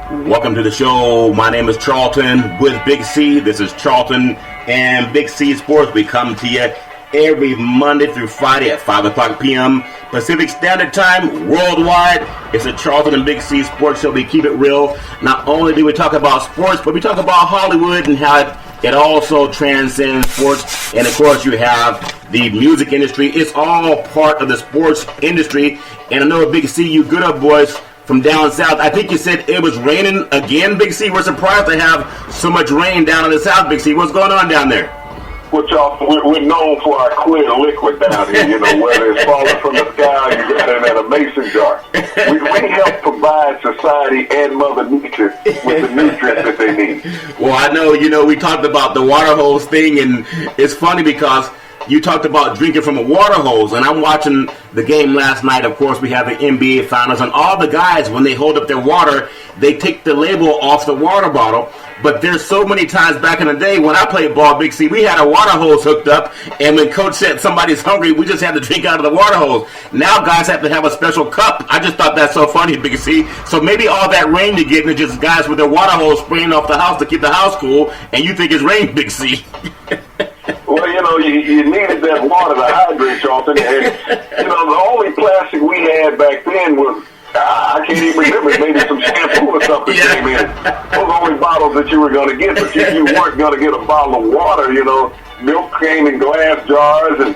Welcome to the show. My name is Charlton with Big C. This is Charlton and Big C Sports. We come to you every Monday through Friday at 5 o'clock p.m. Pacific Standard Time worldwide. It's a Charlton and Big C Sports show. We keep it real. Not only do we talk about sports, but we talk about Hollywood and how it also transcends sports. And of course, you have the music industry. It's all part of the sports industry. And I know, Big C, you good up boys from down south. I think you said it was raining again, Big C. We're surprised to have so much rain down in the south, Big C. What's going on down there? Well, y'all, we're known for our clear liquid down here. You know, whether it's falling from the sky, you got it in a mason jar. We help provide society and Mother Nature with the nutrients that they need. Well, I know, we talked about the water hose thing, and it's funny because you talked about drinking from a water hose, and I'm watching the game last night. Of course, we have the NBA Finals, and all the guys, when they hold up their water, they take the label off the water bottle. But there's so many times back in the day when I played ball, Big C, we had a water hose hooked up, and when Coach said somebody's hungry, we just had to drink out of the water hose. Now guys have to have a special cup. I just thought that's so funny, Big C. So maybe all that rain you're getting is just guys with their water hose spraying off the house to keep the house cool, and you think it's rain, Big C. Well, you needed that water to hydrate, Charlton. And, the only plastic we had back then was, I can't even remember, maybe some shampoo or something came in. Those were only bottles that you were going to get, but you weren't going to get a bottle of water. Milk came in glass jars, and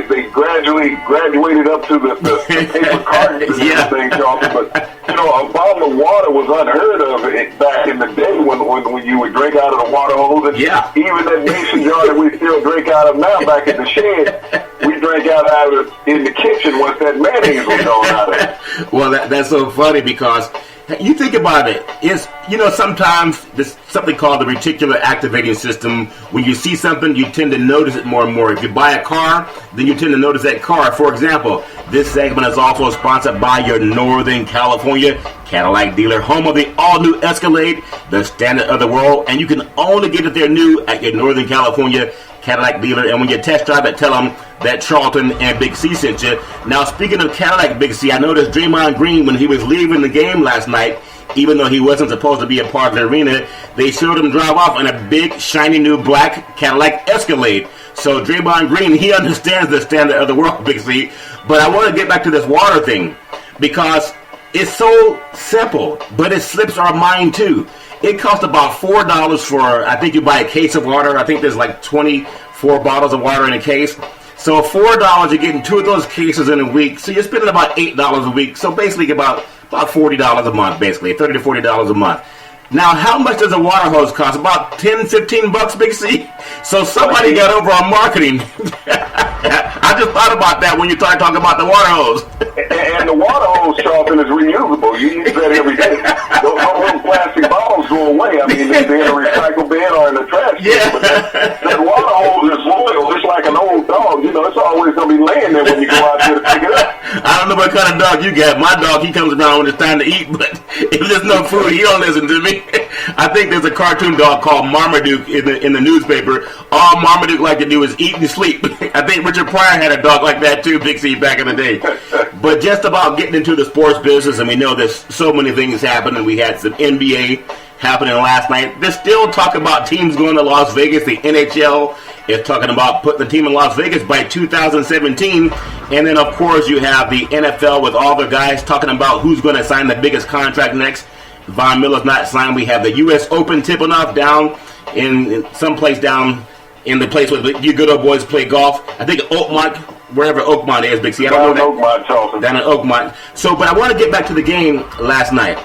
they graduated up to the paper cartons and everything, Charlton. But, a bottle of water was unheard of back in the day when you would drink out of the water hose. And even that mason jar that we still drink out of now back in the shed, we drank out of it in the kitchen once that mayonnaise was gone out of it. Well, that's so funny because you think about it. It's, sometimes there's something called the reticular activating system. When you see something, you tend to notice it more and more. If you buy a car, then you tend to notice that car. For example, this segment is also sponsored by your Northern California Cadillac dealer, home of the all-new Escalade, the standard of the world, and you can only get it there new at your Northern California Cadillac dealer. And when you test drive it, tell them that Charlton and Big C sent you. Now, speaking of Cadillac, Big C, I noticed Draymond Green, when he was leaving the game last night, even though he wasn't supposed to be a part of the arena, they showed him drive off in a big, shiny new black Cadillac Escalade. So Draymond Green, he understands the standard of the world, Big C. But I want to get back to this water thing because it's so simple, but it slips our mind too. It costs about $4 for, I think you buy a case of water. I think there's like 24 bottles of water in a case. So $4, you're getting 2 of those cases in a week. So you're spending about $8 a week. So basically about $40 a month, basically, $30 to $40 a month. Now, how much does a water hose cost? About $10-15, Big C? So somebody got over on marketing. I just thought about that when you started talking about the water hose. And the water hose, Charlton, is reusable. You use that every day. Those little plastic bottles go away. I mean, they're in a recycle bin or in the trash bin. But that water hose is loyal. It's like an old dog. It's always going to be laying there when you go out there to pick it up. I don't know what kind of dog you got. My dog, he comes around when it's time to eat, but if there's no food, he don't listen to me. I think there's a cartoon dog called Marmaduke in the newspaper. All Marmaduke like to do is eat and sleep. I think Richard Pryor had a dog like that too, Big C, back in the day. But just about getting into the sports business, and we know there's so many things happening. We had some NBA happening last night. There's still talk about teams going to Las Vegas. The NHL is talking about putting the team in Las Vegas by 2017. And then, of course, you have the NFL with all the guys talking about who's going to sign the biggest contract next. Von Miller's not signed. We have the U.S. Open tipping off down in some place down in the place where you good old boys play golf. I think Oakmont, wherever Oakmont is, Big C. I don't know that. Oakmont, Charlton. Down in Oakmont. So, but I want to get back to the game last night.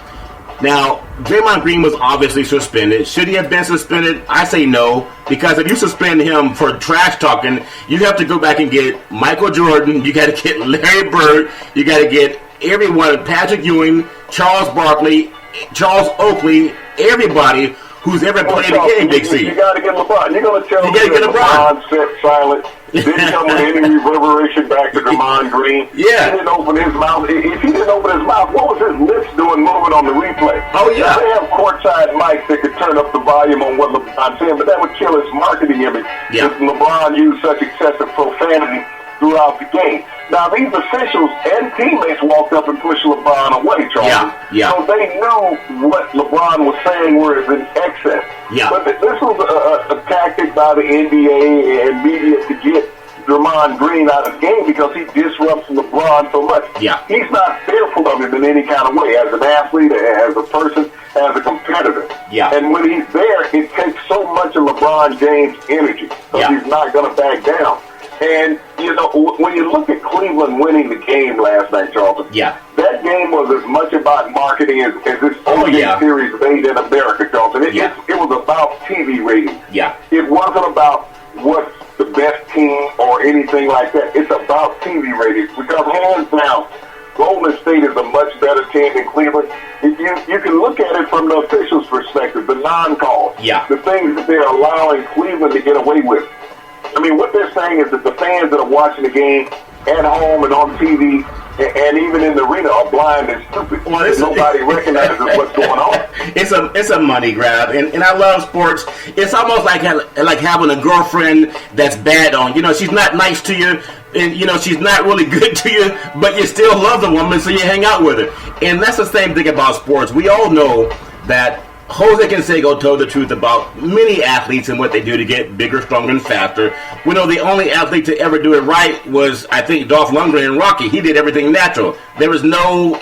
Now, Draymond Green was obviously suspended. Should he have been suspended? I say no, because if you suspend him for trash talking, you have to go back and get Michael Jordan. You got to get Larry Bird. You got to get everyone, Patrick Ewing, Charles Barkley, Charles Oakley, everybody who's ever played the game, Big C. You got to get LeBron. You're going to tell me that LeBron sat silent, didn't come with any reverberation back to Draymond Green. Yeah. He didn't open his mouth. If he didn't open his mouth, what was his lips doing moving on the replay? Oh, yeah. They have courtside mics that could turn up the volume on what LeBron's saying, but that would kill his marketing image if LeBron used such excessive profanity throughout the game. Now, these officials and teammates walked up and pushed LeBron away, Charles. Yeah. So they knew what LeBron was saying was in excess. Yeah. But this was a tactic by the NBA and media to get Draymond Green out of the game because he disrupts LeBron so much. Yeah. He's not fearful of him in any kind of way, as an athlete, as a person, as a competitor. Yeah. And when he's there, it takes so much of LeBron James' energy because he's not going to back down. And, you know, when you look at Cleveland winning the game last night, Charlton, that game was as much about marketing as this OJ series made in America, Charlton. It was about TV ratings. Yeah. It wasn't about what's the best team or anything like that. It's about TV ratings because, hands down, Golden State is a much better team than Cleveland. You can look at it from the officials' perspective, the non-calls, the things that they're allowing Cleveland to get away with. I mean, what they're saying is that the fans that are watching the game at home and on TV and even in the arena are blind and stupid. Well, nobody recognizes what's going on. It's a money grab, and I love sports. It's almost like having a girlfriend that's bad on. You know, she's not nice to you, and you know she's not really good to you, but you still love the woman, so you hang out with her. And that's the same thing about sports. We all know that Jose Canseco told the truth about many athletes and what they do to get bigger, stronger, and faster. We know the only athlete to ever do it right was, I think, Dolph Lundgren in Rocky. He did everything natural. There was no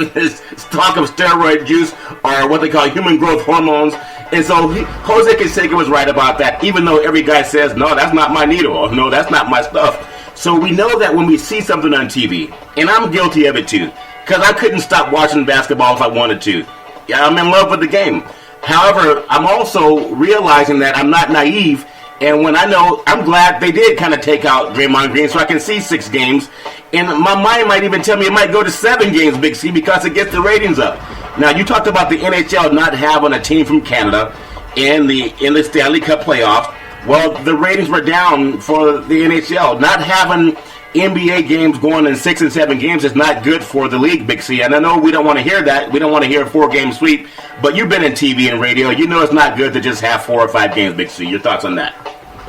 talk of steroid juice or what they call human growth hormones. And so Jose Canseco was right about that, even though every guy says, no, that's not my needle, or no, that's not my stuff. So we know that when we see something on TV, and I'm guilty of it too, because I couldn't stop watching basketball if I wanted to. I'm in love with the game. However, I'm also realizing that I'm not naive, and when I know, I'm glad they did kind of take out Draymond Green so I can see 6 games, and my mind might even tell me it might go to 7 games, Big C, because it gets the ratings up. Now, you talked about the NHL not having a team from Canada in the Stanley Cup playoffs. Well, the ratings were down for the NHL. Not having NBA games going in 6 and 7 games is not good for the league, Big C. And I know we don't want to hear that. We don't want to hear a 4-game sweep. But you've been in TV and radio. You know it's not good to just have 4 or 5 games, Big C. Your thoughts on that?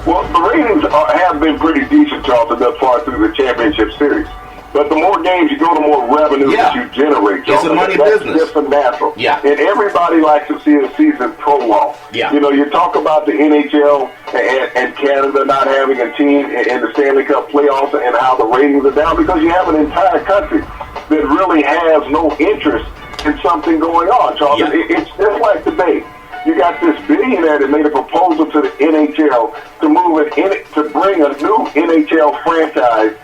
Well, the ratings have been pretty decent, Charlton, thus far through the championship series. But the more games you go, the more revenue that you generate, Charlton. It's a money business. That's just a natural. Yeah. And everybody likes to see a season prolonged. Yeah. You know, you talk about the NHL and Canada not having a team in the Stanley Cup playoffs and how the ratings are down because you have an entire country that really has no interest in something going on, Charlton. Yeah. It's just like today. You got this billionaire that made a proposal to the NHL to move it in, to bring a new NHL franchise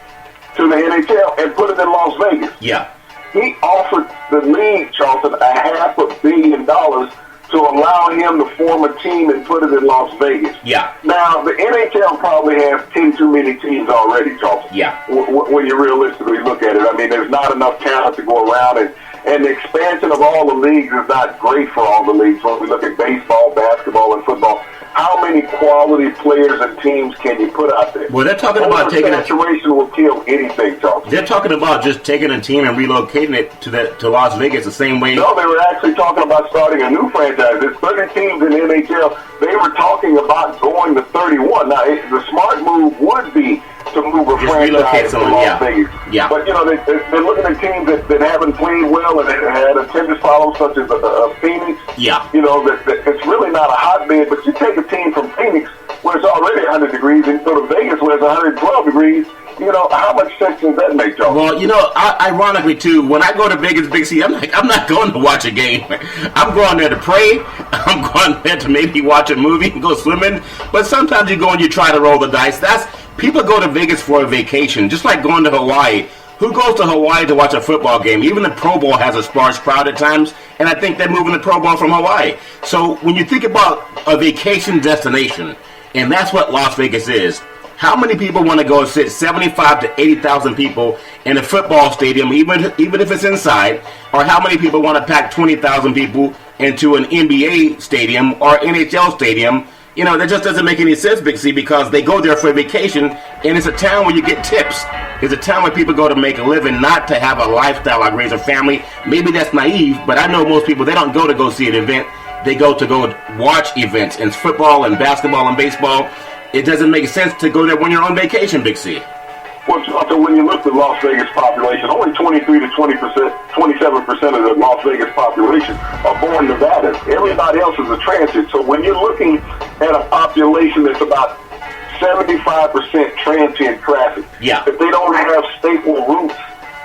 to the NHL and put it in Las Vegas. Yeah. He offered the league, Charlton, $500 million to allow him to form a team and put it in Las Vegas. Yeah. Now, the NHL probably has 10 too many teams already, Charlton. Yeah. When you realistically look at it. I mean, there's not enough talent to go around, and the expansion of all the leagues is not great for all the leagues. When we look at baseball, basketball, and football, how many quality players and teams can you put out there? Well, they're talking about taking saturation will kill anything, Charlton. They're talking about just taking a team and relocating it to Las Vegas the same way. No, they were actually talking about starting a new franchise. There's 30 teams in the NHL. They were talking about going to 31. Now, the smart move would be to move a franchise to Las Vegas. Yeah. But, you know, they're looking at teams that haven't played well and had attendance problems, such as Phoenix. Yeah. You know, that it's really not a hotbed, but you take a team from Phoenix where it's already 100 degrees and go to Vegas where it's 112 degrees. You know, how much sense does that make, Charles? Well, you know, ironically, too, when I go to Vegas, Big C, I'm not going to watch a game. I'm going there to pray. I'm going there to maybe watch a movie and go swimming. But sometimes you go and you try to roll the dice. People go to Vegas for a vacation, just like going to Hawaii. Who goes to Hawaii to watch a football game? Even the Pro Bowl has a sparse crowd at times, and I think they're moving the Pro Bowl from Hawaii. So when you think about a vacation destination, and that's what Las Vegas is, how many people want to go and sit 75 to 80,000 people in a football stadium, even if it's inside, or how many people want to pack 20,000 people into an NBA stadium or NHL stadium? You know, that just doesn't make any sense, Big C, because they go there for a vacation, and it's a town where you get tips. It's a town where people go to make a living, not to have a lifestyle like raise a family. Maybe that's naive, but I know most people, they don't go see an event. They go watch events, and football and basketball and baseball. It doesn't make sense to go there when you're on vacation, Big C. Well, so when you look at Las Vegas population, only 23 to 20%, 27% of the Las Vegas population are born Nevadans. Everybody else is a transit. So when you're looking at a population that's about 75% transient traffic, if they don't have staple roots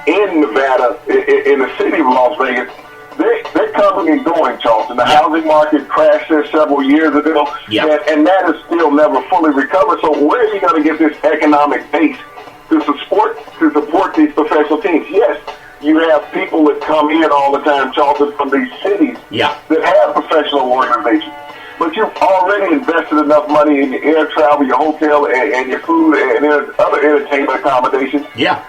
in Nevada, in the city of Las Vegas, they're coming and going, Charlton. The housing market crashed there several years ago, and that is still never fully recovered. So where are you going to get this economic base to support these professional teams? Yes, you have people that come in all the time, Charlton, from these cities that have professional organizations. But you've already invested enough money in your air travel, your hotel, and your food, and other entertainment accommodations.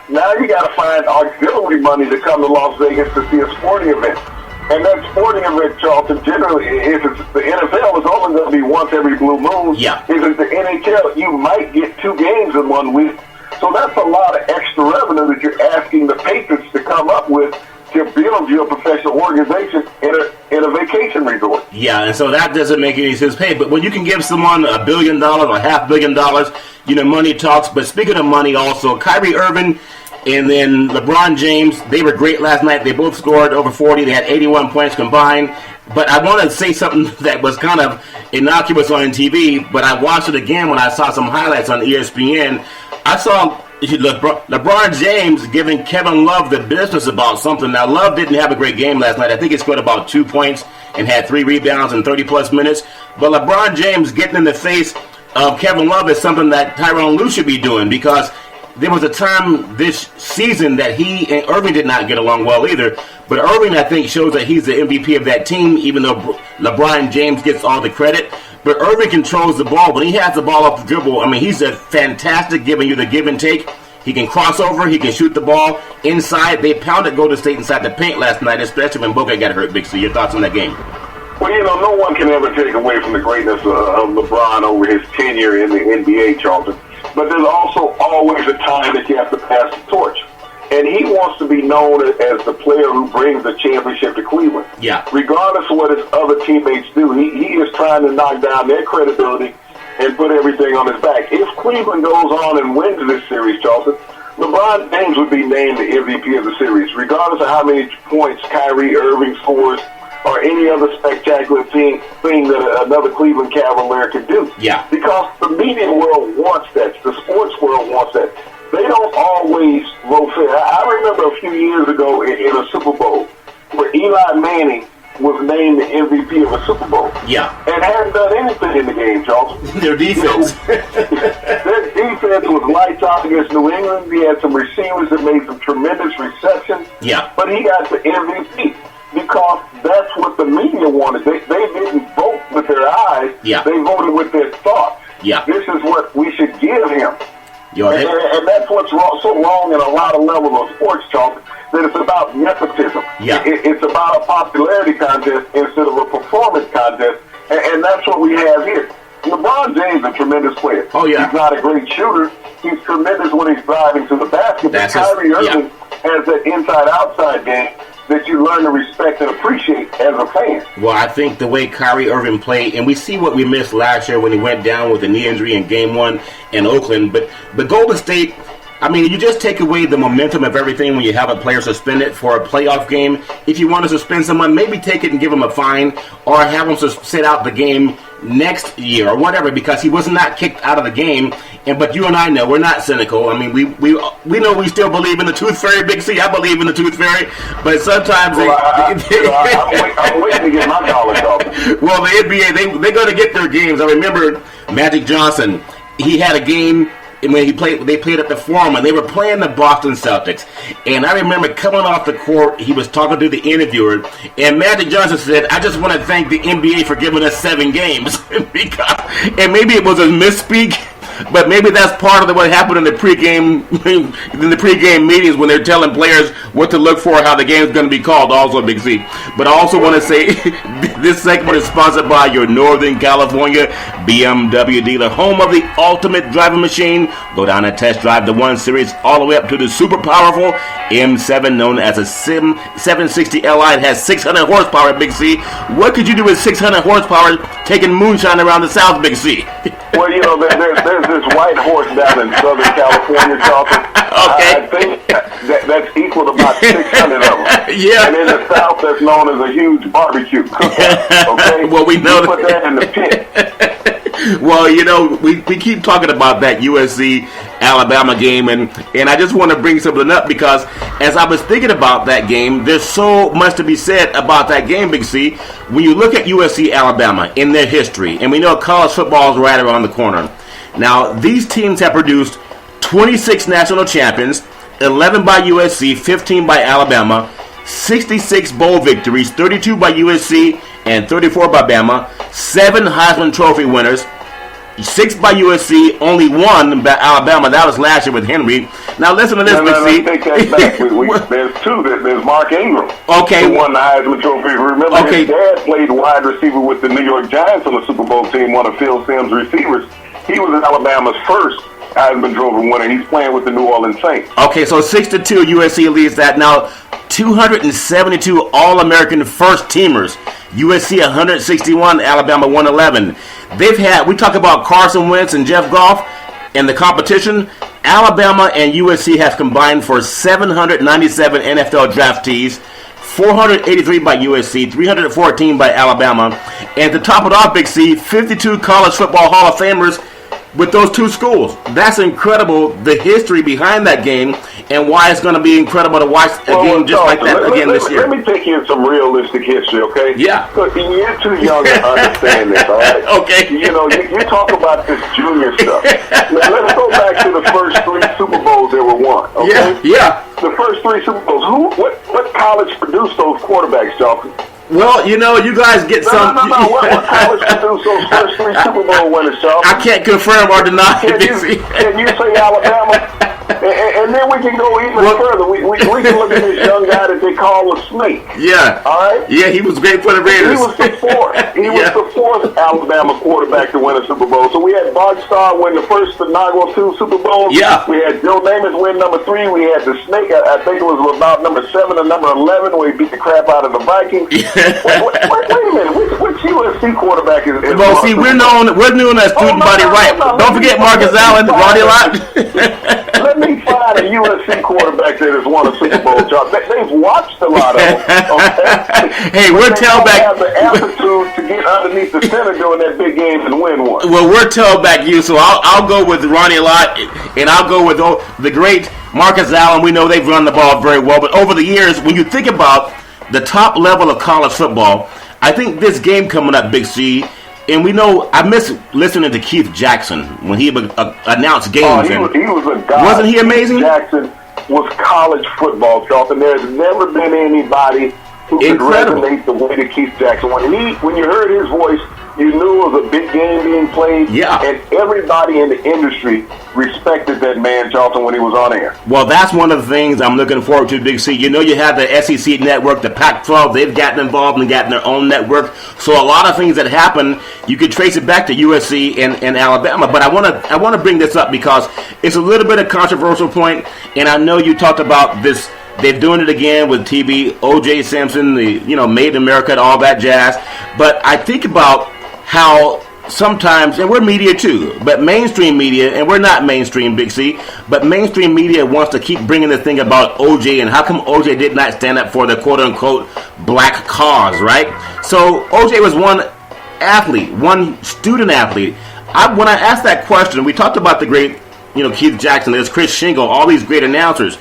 Now you got to find auxiliary money to come to Las Vegas to see a sporting event. And that sporting event, Charlton, generally, if it's the NFL, is only going to be once every blue moon. If it's the NHL, you might get 2 games in 1 week. So that's a lot of extra revenue that you're asking the patrons to come up with to build your professional organization in a vacation resort. And so that doesn't make any sense. Hey, but when you can give someone $1 billion or $500 million, money talks. But speaking of money, also Kyrie Irving and then LeBron James, they were great last night. They both scored over 40. They had 81 points combined. But I want to say something that was kind of innocuous on TV, but I watched it again when I saw some highlights on ESPN. I saw LeBron James giving Kevin Love the business about something. Now, Love didn't have a great game last night. I think he scored about 2 points and had 3 rebounds in 30-plus minutes. But LeBron James getting in the face of Kevin Love is something that Tyronn Lue should be doing, because there was a time this season that he and Irving did not get along well either. But Irving, I think, shows that he's the MVP of that team, even though LeBron James gets all the credit. But Irving controls the ball. When he has the ball off the dribble, I mean, he's a fantastic giving you the give and take. He can cross over. He can shoot the ball inside. They pounded Golden State inside the paint last night, especially when Bogut got hurt. Big C, your thoughts on that game? Well, no one can ever take away from the greatness of LeBron over his tenure in the NBA, Charlton. But there's also always a time that you have to pass the torch. And he wants to be known as the player who brings the championship to Cleveland. Regardless of what his other teammates do, he is trying to knock down their credibility and put everything on his back. If Cleveland goes on and wins this series, Charlton, LeBron James would be named the MVP of the series, regardless of how many points Kyrie Irving scores or any other spectacular thing that another Cleveland Cavalier could do. Because the media world wants that. The sports world wants that. They don't always vote fair. I remember a few years ago in a Super Bowl where Eli Manning was named the MVP of a Super Bowl. And hadn't done anything in the game, Charles. Their defense. Their defense was lights out against New England. He had some receivers that made some tremendous receptions. But he got the MVP because that's what the media wanted. They didn't vote with their eyes. They voted with their thoughts. This is what we should give him. And that's what's so wrong in a lot of levels of sports, Charlton, that it's about nepotism. It's about a popularity contest instead of a performance contest, and that's what we have here. LeBron James is a tremendous player. He's not a great shooter. He's tremendous when he's driving to the basket. But Kyrie Irving has that inside-outside game that you learn to respect and appreciate as a fan. Well, I think the way Kyrie Irving played, and we see what we missed last year when he went down with a knee injury in Game 1 in Oakland, but Golden State, I mean, you just take away the momentum of everything when you have a player suspended for a playoff game. If you want to suspend someone, maybe take it and give him a fine, or have him sit out the game next year or whatever, because he was not kicked out of the game. But you and I know we're not cynical. I mean, we know we still believe in the Tooth Fairy, Big C. I believe in the Tooth Fairy, but sometimes I'm waiting to get my knowledge off. Well, the NBA, they're going to get their games. I remember Magic Johnson. He had a game when they played at the Forum, and they were playing the Boston Celtics. And I remember coming off the court, he was talking to the interviewer, and Magic Johnson said, "I just want to thank the NBA for giving us 7 games." And maybe it was a misspeak, but maybe that's part of what happened in the pregame meetings when they're telling players what to look for, how the game is going to be called. Also, Big Z. But I also want to say this segment is sponsored by your Northern California BMW dealer, home of the ultimate driving machine. Go down and test drive the 1 Series all the way up to the super powerful M7, known as a 760 Li. It has 600 horsepower, Big C. What could you do with 600 horsepower taking moonshine around the South, Big C? Well, there's this white horse down in Southern California, Charlton. I think that's equal to about 600 of them. Yeah. And in the South, that's known as a huge barbecue cookout. Okay. Well, we know put that in the pit. Well, we keep talking about that USC Alabama game, and I just want to bring something up because as I was thinking about that game, there's so much to be said about that game, Big C. When you look at USC Alabama in their history, and we know college football is right around the corner. Now, these teams have produced 26 national champions, 11 by USC, 15 by Alabama, 66 bowl victories, 32 by USC and 34 by Bama, 7 Heisman Trophy winners, 6 by USC, only 1 by Alabama. That was last year with Henry. Now listen to this, Let's see. take that back. There's 2. There's Mark Ingram. Okay. Who won the Heisman Trophy. Remember, his dad played wide receiver with the New York Giants on the Super Bowl team, one of Phil Simms' receivers. He was Alabama's first Heisman Trophy winner. He's playing with the New Orleans Saints. Okay, so 6-2, USC leads that. Now, 272 All-American first-teamers. USC 161, Alabama 111. We talk about Carson Wentz and Jeff Goff and the competition. Alabama and USC have combined for 797 NFL draftees, 483 by USC, 314 by Alabama. And to top it off, Big C, 52 college football Hall of Famers with those 2 schools. That's incredible, the history behind that game, and why it's going to be incredible to watch a game just like that again this year. Let me take you in some realistic history, okay? Yeah. Look, you're too young to understand this, all right? Okay. You talk about this junior stuff. Now, let's go back to the first 3 Super Bowls that were won, okay? Yeah. The first 3 Super Bowls. What college produced those quarterbacks, Charlton? Well, you guys get some. No. What college produced those first 3 Super Bowl winners, Charlton? I can't confirm or deny. Can you say Alabama? And then we can go even further. We can look at this young guy that they call a snake. Yeah. All right? Yeah, he was great for the Raiders. He was the 4th. He was the 4th Alabama quarterback to win a Super Bowl. So we had Bart Starr win the first inaugural 2 Super Bowls. Yeah. We had Joe Namath win number 3. We had the snake, I think it was about number 7 and number 11, where he beat the crap out of the Vikings. Wait a minute. Which USC quarterback is well, see, we're known as student body right. Don't forget Marcus Allen, Ronnie Lott. Let me find a USC quarterback that has won a Super Bowl job. They've watched a lot of them. Okay? Hey, we're tailback. Have the aptitude to get underneath the center during that big game and win one. Well, we're tailback you, so I'll go with Ronnie Lott, and I'll go with the great Marcus Allen. We know they've run the ball very well, but over the years, when you think about the top level of college football, I think this game coming up, Big C. And we know, I miss listening to Keith Jackson when he announced games. He was a god. Wasn't he amazing? Keith Jackson was college football, Charlton. There's never been anybody who could resonate the way that Keith Jackson. When you heard his voice, you knew it was a big game being played. Yeah. And everybody in the industry respected that man, Charlton, when he was on air. Well, that's one of the things I'm looking forward to, Big C. You have the SEC network, the Pac-12. They've gotten involved and gotten their own network. So a lot of things that happen, you could trace it back to USC and Alabama. But I want to bring this up because it's a little bit of controversial point, and I know you talked about this. They're doing it again with TV, O.J. Simpson, Made in America, and all that jazz. But I think about how sometimes, and we're media too, but mainstream media, and we're not mainstream, Big C, but mainstream media wants to keep bringing the thing about O.J. and how come O.J. did not stand up for the quote-unquote black cause, right? So O.J. was one athlete, one student athlete. When I asked that question, we talked about the great, Keith Jackson, there's Chris Shingle, all these great announcers.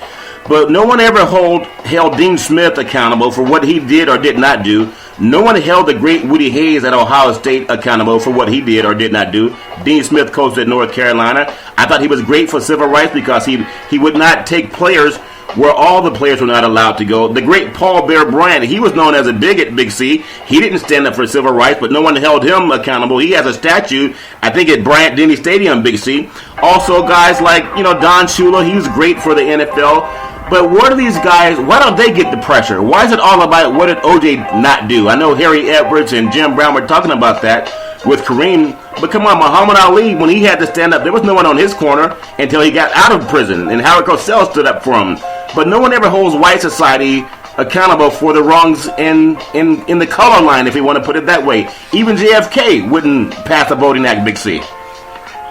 But no one ever held Dean Smith accountable for what he did or did not do. No one held the great Woody Hayes at Ohio State accountable for what he did or did not do. Dean Smith coached at North Carolina. I thought he was great for civil rights because he would not take players where all the players were not allowed to go. The great Paul Bear Bryant, he was known as a bigot, Big C. He didn't stand up for civil rights, but no one held him accountable. He has a statue, I think, at Bryant-Denny Stadium, Big C. Also, guys like, Don Shula, he was great for the NFL. But what are these guys, why don't they get the pressure? Why is it all about what did O.J. not do? I know Harry Edwards and Jim Brown were talking about that with Kareem. But come on, Muhammad Ali, when he had to stand up, there was no one on his corner until he got out of prison. And Howard Cosell stood up for him. But no one ever holds white society accountable for the wrongs in the color line, if you want to put it that way. Even JFK wouldn't pass a voting act, Big C.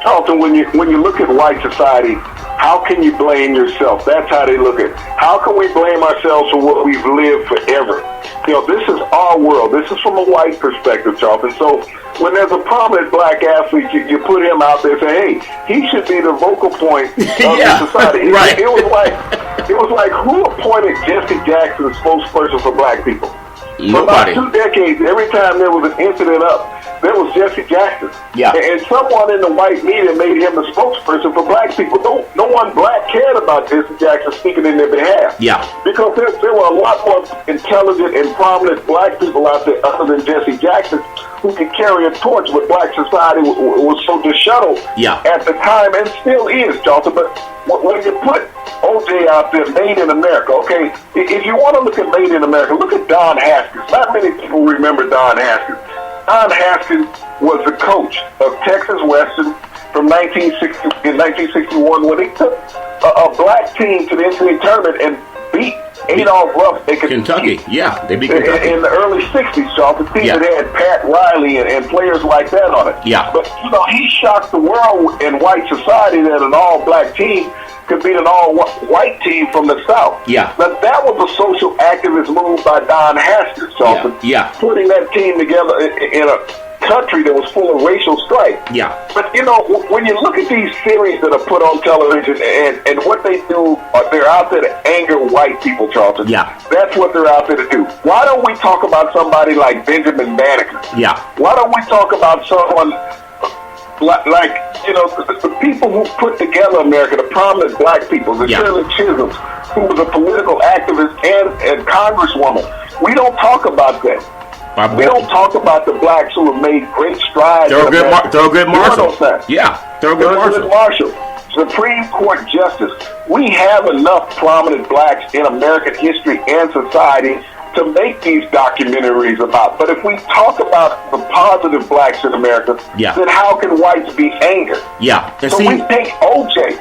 Charlton, when you look at white society, How can you blame yourself? That's how they look at it. How can we blame ourselves for what we've lived forever? This is our world. This is from a white perspective, Charlton. So when there's a prominent black athlete, you put him out there and say, hey, he should be the vocal point of the society. Right. It was like who appointed Jesse Jackson as spokesperson for black people? Nobody. For about 2 decades, every time there was an incident up, there was Jesse Jackson. Yeah. And someone in the white media made him the spokesperson for black people. No one black cared about Jesse Jackson speaking in their behalf. Yeah. Because there were a lot more intelligent and prominent black people out there other than Jesse Jackson who could carry a torch, but black society was so disheveled at the time, and still is, Charlton. But when you put OJ out there, Made in America, okay, if you want to look at Made in America, look at Don Haskins. Not many people remember Don Haskins. Don Haskins was the coach of Texas Western from 1961 when he took a black team to the NCAA tournament and beat Adolph Rupp in Kentucky. Yeah, they beat Kentucky. In the early 60s, Charlton. The team that had Pat Riley and players like that on it. Yeah. But, he shocked the world in white society that an all-black team could beat an all-white team from the South. Yeah. But that was a social activist move by Don Haskins, Charlton. Yeah. Putting that team together in a country that was full of racial strife. Yeah. But, when you look at these series that are put on television and what they do, they're out there to anger white people, Charlton. Yeah. That's what they're out there to do. Why don't we talk about somebody like Benjamin Banneker? Yeah. Why don't we talk about someone the people who put together America, the prominent black people, the Shirley Chisholms, who was a political activist and congresswoman. We don't talk about that. We don't talk about the blacks who have made great strides. Thurgood Marshall. Yeah, Thurgood Marshall. Supreme Court Justice. We have enough prominent blacks in American history and society to make these documentaries about. But if we talk about the positive blacks in America, then how can whites be angered? Yeah. So we take OJ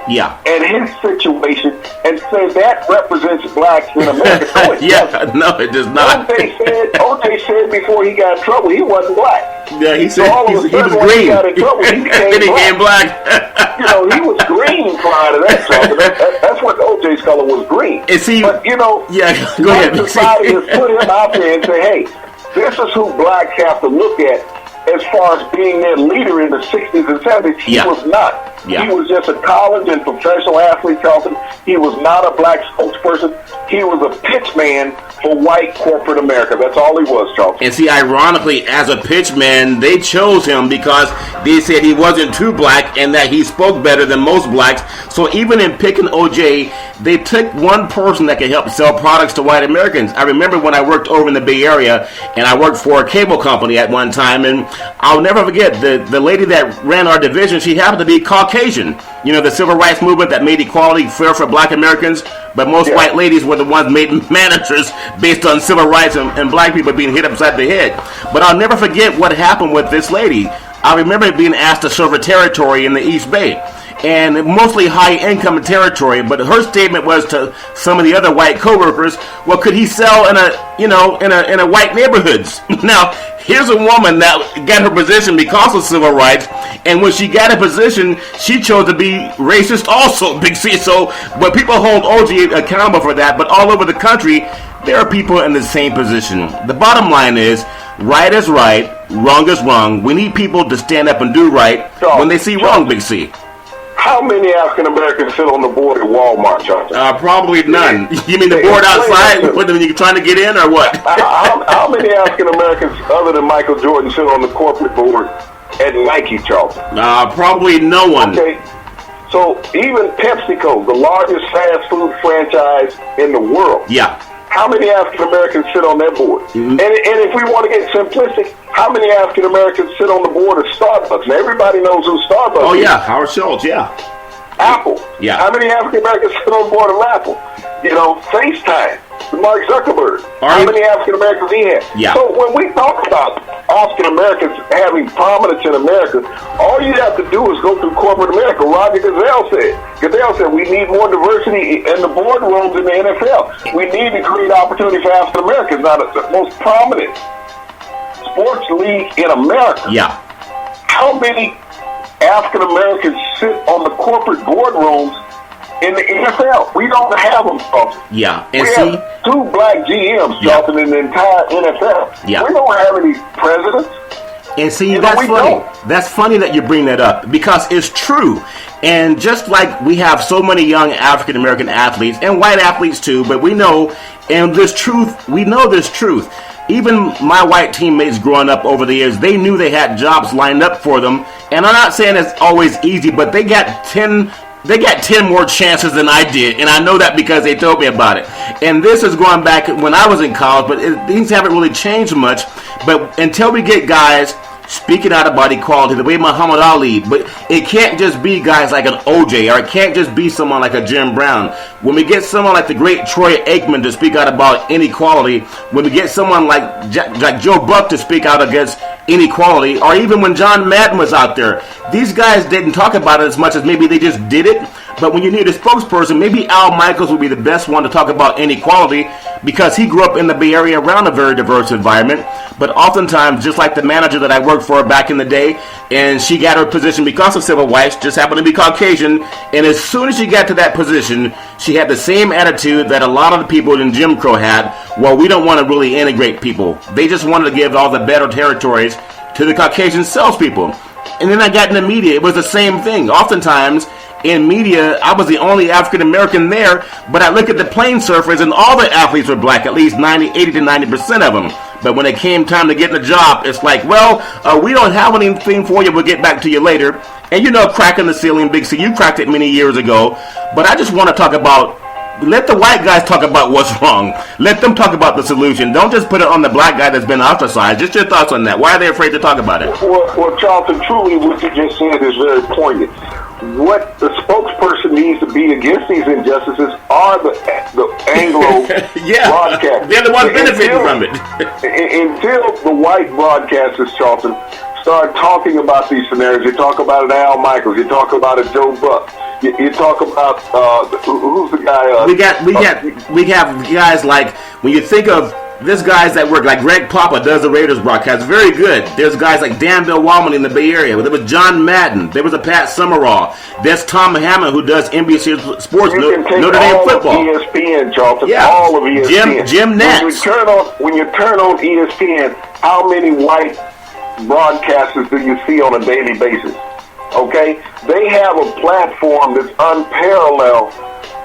and his situation and say that represents blacks in America. No, it does not. OJ said before he got in trouble, he wasn't black. Yeah, he said so he was green. He got in trouble, he became black. He was green prior to that trouble. That's what OJ's color was, green. And see, but go ahead. Society has put him out there and say, hey, this is who blacks have to look at as far as being their leader in the 60s and 70s. He was not. He was just a college and professional athlete, Charlton. He was not a black spokesperson. He was a pitch man for white corporate America. That's all he was, Charlton. And see, ironically, as a pitch man, they chose him because they said he wasn't too black and that he spoke better than most blacks. So even in picking OJ, they took one person that could help sell products to white Americans. I remember when I worked over in the Bay Area, and I worked for a cable company at one time, and I'll never forget the lady that ran our division. She happened to be Caucasian. The civil rights movement that made equality fair for black Americans, but most white ladies were the ones made managers based on civil rights and black people being hit upside the head. But I'll never forget what happened with this lady. I remember being asked to serve a territory in the East Bay, and mostly high-income territory. But her statement was to some of the other white coworkers, "Well, could he sell in a white neighborhoods?" Now, here's a woman that got her position because of civil rights, and when she got a position, she chose to be racist also, Big C. So, but people hold OG accountable for that, but all over the country, there are people in the same position. The bottom line is, right is right, wrong is wrong. We need people to stand up and do right when they see wrong, Big C. How many African Americans sit on the board at Walmart, Charlton? Probably none. You mean the board outside when you're trying to get in, or what? How many African Americans, other than Michael Jordan, sit on the corporate board at Nike, Charlton? Probably no one. Okay. So even PepsiCo, the largest fast food franchise in the world. Yeah. How many African Americans sit on that board? Mm-hmm. And if we want to get simplistic, how many African Americans sit on the board of Starbucks? Now everybody knows who Starbucks is. Oh yeah, Howard Schultz, yeah. Apple. Yeah. How many African Americans sit on the board of Apple? FaceTime. Mark Zuckerberg. How many African Americans he had? Yeah. So when we talk about African Americans having prominence in America, all you have to do is go through corporate America. Roger Goodell said we need more diversity in the boardrooms in the NFL. We need to create opportunity for African Americans. Now, the most prominent sports league in America. Yeah. How many African Americans sit on the corporate boardrooms In the NFL, we don't have them, Charlton. Yeah, and we see, have 2 black GMs, Charlton, in the entire NFL. Yeah. We don't have any presidents. And see, that's funny. That's funny that you bring that up because it's true. And just like we have so many young African American athletes and white athletes too, but we know, and this truth, we know this truth. Even my white teammates growing up over the years, they knew they had jobs lined up for them. And I'm not saying it's always easy, but they got 10 more chances than I did, and I know that because they told me about it. And this is going back when I was in college, but things haven't really changed much. But until we get guys speaking out about equality the way Muhammad Ali, but it can't just be guys like an OJ, or it can't just be someone like a Jim Brown. When we get someone like the great Troy Aikman to speak out about inequality, when we get someone like Joe Buck to speak out against inequality, or even when John Madden was out there, these guys didn't talk about it as much as maybe they just did it. But when you need a spokesperson, maybe Al Michaels would be the best one to talk about inequality because he grew up in the Bay Area around a very diverse environment. But oftentimes, just like the manager that I worked for back in the day, and she got her position because of civil rights, just happened to be Caucasian, and as soon as she got to that position, she had the same attitude that a lot of the people in Jim Crow had. Well, we don't want to really integrate people. They just wanted to give all the better territories to the Caucasian salespeople. And then I got in the media. It was the same thing. Oftentimes, in media, I was the only African American there, but I look at the plane surfers and all the athletes were black, at least 80 to 90% of them. But when it came time to get in the job, it's like, well, we don't have anything for you. We'll get back to you later. And you know, cracking the ceiling, Big C, you cracked it many years ago. But I just want to talk about, let the white guys talk about what's wrong. Let them talk about the solution. Don't just put it on the black guy that's been ostracized. Just your thoughts on that. Why are they afraid to talk about it? Well, Charlton, truly what you just said is very poignant. What the spokesperson needs to be against these injustices are the Anglo broadcasters. They're the ones benefiting from it. Until the white broadcasters, Charlton, start talking about these scenarios, you talk about an Al Michaels, you talk about a Joe Buck, you talk about who's the guy? We have guys like, when you think of there's guys that work, like Greg Papa does the Raiders broadcast, very good. There's guys like Dan Bill Wallman in the Bay Area. There was John Madden. There was a Pat Summerall. There's Tom Hammond who does NBC Sports, Notre Dame football. ESPN, Charlton, all of ESPN. Jim Nantz. When you turn on ESPN, how many white broadcasters do you see on a daily basis? Okay? They have a platform that's unparalleled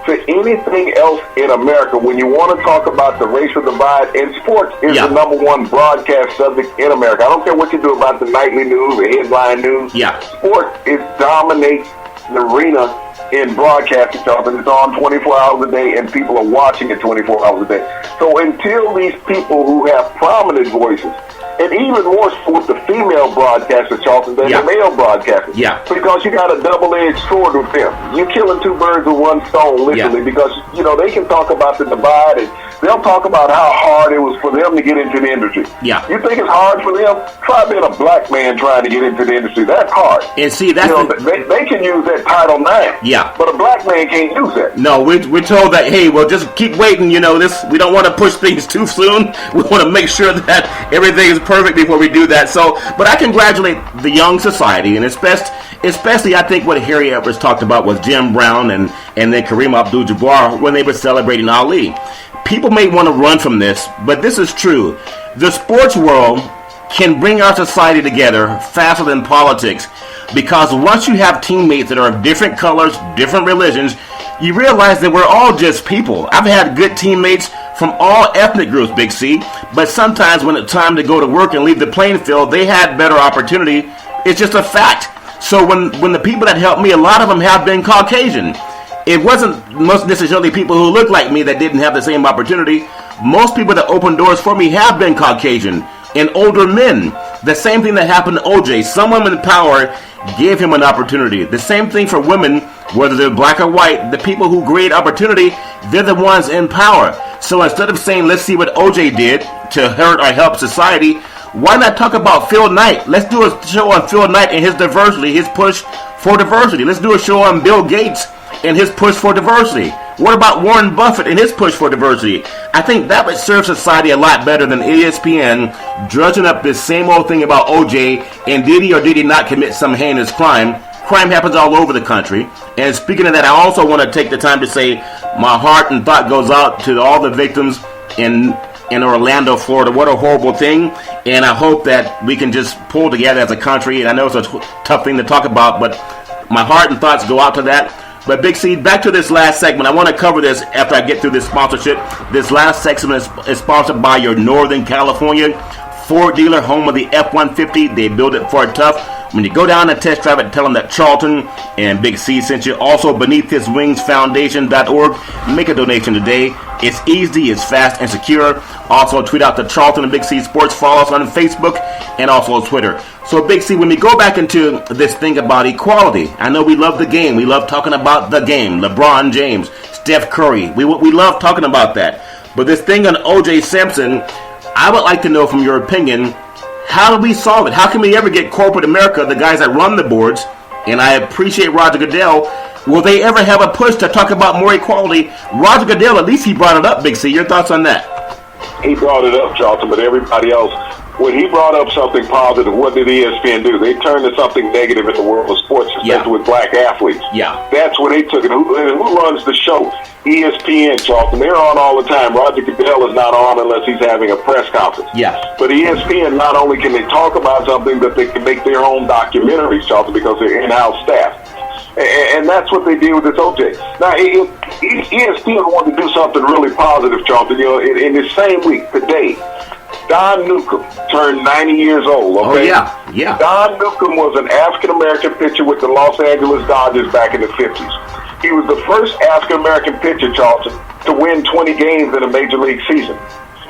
to anything else in America. When you want to talk about the racial divide, and sports is the number one broadcast subject in America. I don't care what you do about the nightly news, the headline news. Sports dominates the arena in broadcasting, and it's on 24 hours a day, and people are watching it 24 hours a day. So until these people who have prominent voices, and even more so with the female broadcasters, Charlton, than the male broadcasters. Because you got a double-edged sword with them. You're killing two birds with one stone, literally, because, you know, they can talk about the divide, and they'll talk about how hard it was for them to get into the industry. You think it's hard for them? Try being a black man trying to get into the industry. That's hard. And see, that's they can use that Title IX. But a black man can't use that. No, we're told that, hey, well, just keep waiting, you know, we don't want to push things too soon. We want to make sure that everything is perfect before we do that. So, but I congratulate the young society, and especially I think what Harry Edwards talked about was Jim Brown and then Kareem Abdul-Jabbar when they were celebrating Ali. People may want to run from this, but this is true. The sports world can bring our society together faster than politics, because once you have teammates that are of different colors, different religions, you realize that we're all just people. I've had good teammates from all ethnic groups, Big C, but sometimes when it's time to go to work and leave the playing field, they had better opportunity. It's just a fact. So when the people that helped me, a lot of them have been Caucasian. It wasn't most necessarily people who look like me that didn't have the same opportunity. Most people that opened doors for me have been Caucasian and older men. The same thing that happened to OJ. Someone in power gave him an opportunity. The same thing for women, whether they're black or white. The people who create opportunity, they're the ones in power. So instead of saying, let's see what OJ did to hurt or help society, why not talk about Phil Knight? Let's do a show on Phil Knight and his diversity, his push for diversity. Let's do a show on Bill Gates and his push for diversity. What about Warren Buffett and his push for diversity? I think that would serve society a lot better than ESPN drudging up this same old thing about OJ and did he or did he not commit some heinous crime. crime happens all over the country. And speaking of that, I also want to take the time to say my heart and thought goes out to all the victims in Orlando, Florida. What a horrible thing. And I hope that we can just pull together as a country. And I know it's a tough thing to talk about, but my heart and thoughts go out to that. But Big C, back to this last segment. I want to cover this after I get through this sponsorship. This last segment is sponsored by your Northern California Ford dealer, home of the F-150. They build it for it tough. When you go down and test drive it, tell them that Charlton and Big C sent you. Also, BeneathHisWingsFoundation.org. Make a donation today. It's easy, it's fast, and secure. Also, tweet out to Charlton and Big C Sports. Follow us on Facebook and also on Twitter. So, Big C, when we go back into this thing about equality, I know we love the game. We love talking about the game. LeBron James, Steph Curry. We love talking about that. But this thing on O.J. Simpson, I would like to know from your opinion, how do we solve it? How can we ever get corporate America, the guys that run the boards, and I appreciate Roger Goodell, will they ever have a push to talk about more equality? Roger Goodell, at least he brought it up, Big C. Your thoughts on that? He brought it up, Charlton, but everybody else, when he brought up something positive, what did ESPN do? They turned to something negative in the world of sports, especially with black athletes. Yeah. That's where they took it. Who runs the show? ESPN, Charlton. They're on all the time. Roger Goodell is not on unless he's having a press conference. Yeah. But ESPN, not only can they talk about something, but they can make their own documentaries, Charlton, because they're in-house staff. And that's what they did with this OJ. Now, ESPN wanted to do something really positive, Charlton. You know, in this same week, today, Don Newcomb turned 90 years old. Okay? Oh, yeah. Don Newcomb was an African-American pitcher with the Los Angeles Dodgers back in the 50s. He was the first African-American pitcher, Charlton, to win 20 games in a major league season.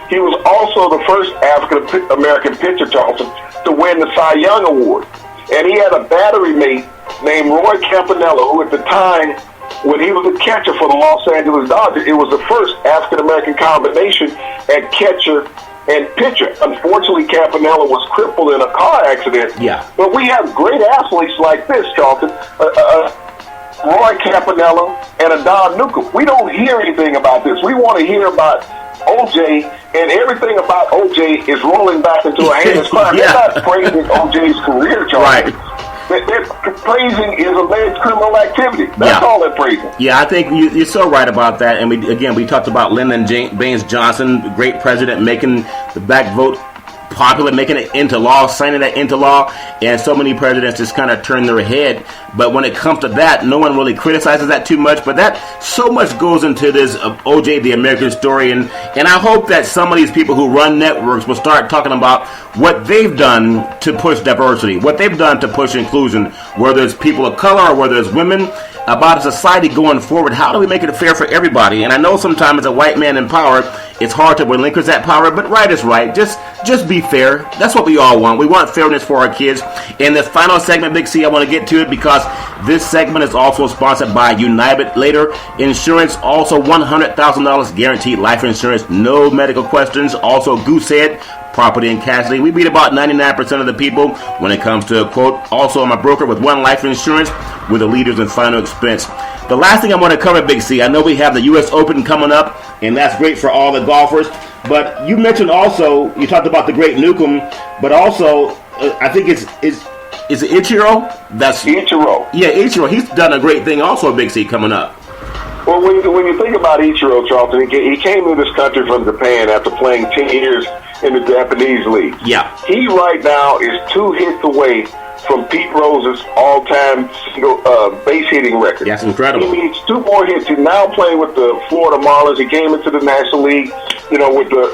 He was also the first African-American pitcher, Charlton, to win the Cy Young Award. And he had a battery mate named Roy Campanella, who at the time, when he was a catcher for the Los Angeles Dodgers, it was the first African-American combination at catcher and pitcher. Unfortunately, Campanella was crippled in a car accident. Yeah. But we have great athletes like this, Charlton. Roy Campanella and a Don Newcomb. We don't hear anything about this. We want to hear about OJ, and everything about OJ is rolling back into a heinous crime. Yeah. They're not praising OJ's career, Charlton. Right. They're praising his alleged criminal activity. That's all they're praising. Yeah, I think you're so right about that. And we talked about Lyndon Baines Johnson, great president, making the black vote popular, making it into law, signing that into law, and so many presidents just kind of turn their head. But when it comes to that, no one really criticizes that too much. But that so much goes into this OJ, the American story, and I hope that some of these people who run networks will start talking about what they've done to push diversity, what they've done to push inclusion, whether it's people of color or whether it's women, about a society going forward. How do we make it fair for everybody? And I know sometimes as a white man in power, it's hard to relinquish that power, but right is right. Just be fair. That's what we all want. We want fairness for our kids. In this final segment, Big C, I want to get to it because this segment is also sponsored by United Later Insurance. Also $100,000 guaranteed life insurance, no medical questions. Also Goosehead Property and Casualty. We beat about 99% of the people when it comes to a quote. Also, I'm a broker with One Life Insurance with the leaders in final expense. The last thing I want to cover, Big C, I know we have the U.S. Open coming up, and that's great for all the golfers. But you mentioned also, you talked about the great Newcomb, but also, I think is it Ichiro? That's Ichiro. Yeah, Ichiro. He's done a great thing also, Big C, coming up. Well, when you think about Ichiro, Charlton, he came to this country from Japan after playing 10 years in the Japanese league. Yeah. He right now is 2 hits away from Pete Rose's all-time single base hitting record. That's incredible. He needs 2 more hits. He's now playing with the Florida Marlins. He came into the National League, with the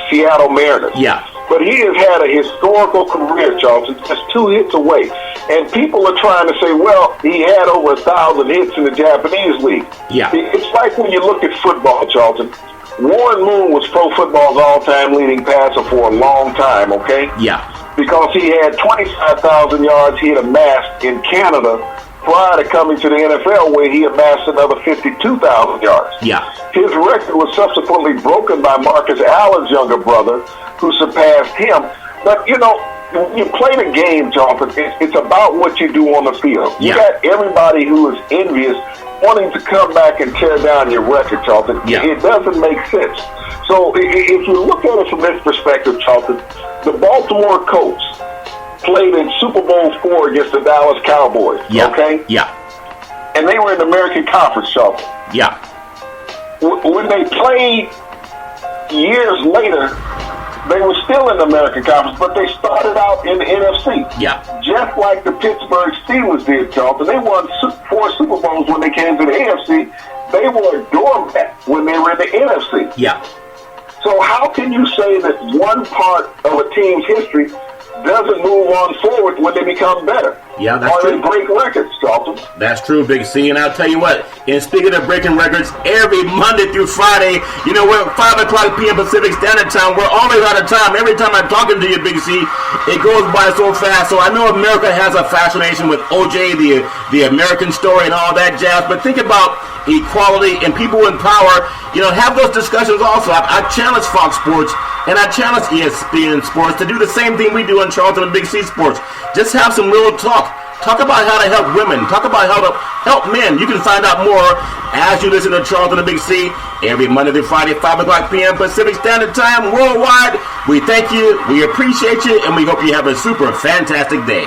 Seattle Mariners. Yeah. But he has had a historical career, Charlton, just 2 hits away. And people are trying to say, well, he had over 1,000 hits in the Japanese league. Yeah. It's like when you look at football, Charlton. Warren Moon was pro football's all-time leading passer for a long time, okay? Yeah. Because he had 25,000 yards he had amassed in Canada prior to coming to the NFL, where he amassed another 52,000 yards. Yeah. His record was subsequently broken by Marcus Allen's younger brother, who surpassed him. But, when you play the game, Charlton, it's about what you do on the field. You got everybody who is envious wanting to come back and tear down your record, Charlton. Yeah. It doesn't make sense. So if you look at it from this perspective, Charlton, the Baltimore Colts played in Super Bowl 4 against the Dallas Cowboys. Yeah. Okay? Yeah. And they were in the American Conference, Charlton. Yeah. When they played years later, they were still in the American Conference, but they started out in the NFC. Yeah. Just like the Pittsburgh Steelers did, Charlton. They won 4 Super Bowls when they came to the AFC. They were a doormat when they were in the NFC. Yeah. So how can you say that one part of a team's history doesn't move on forward when they become better? Yeah, that's true. true. Or they break records, Charlton. That's true, Big C. And I'll tell you what, and speaking of breaking records, every Monday through Friday, you know, we're at 5 o'clock p.m. Pacific Standard Time. We're always out of time. Every time I'm talking to you, Big C, it goes by so fast. So I know America has a fascination with OJ, the American story and all that jazz. But think about equality and people in power. You know, have those discussions also. I challenge Fox Sports and I challenge ESPN Sports to do the same thing we do on Charlton and Big C Sports. Just have some real talk. Talk about how to help women. Talk about how to help men. You can find out more as you listen to Charlton and Big C every Monday through Friday, 5 o'clock p.m. Pacific Standard Time worldwide. We thank you, we appreciate you, and we hope you have a super fantastic day.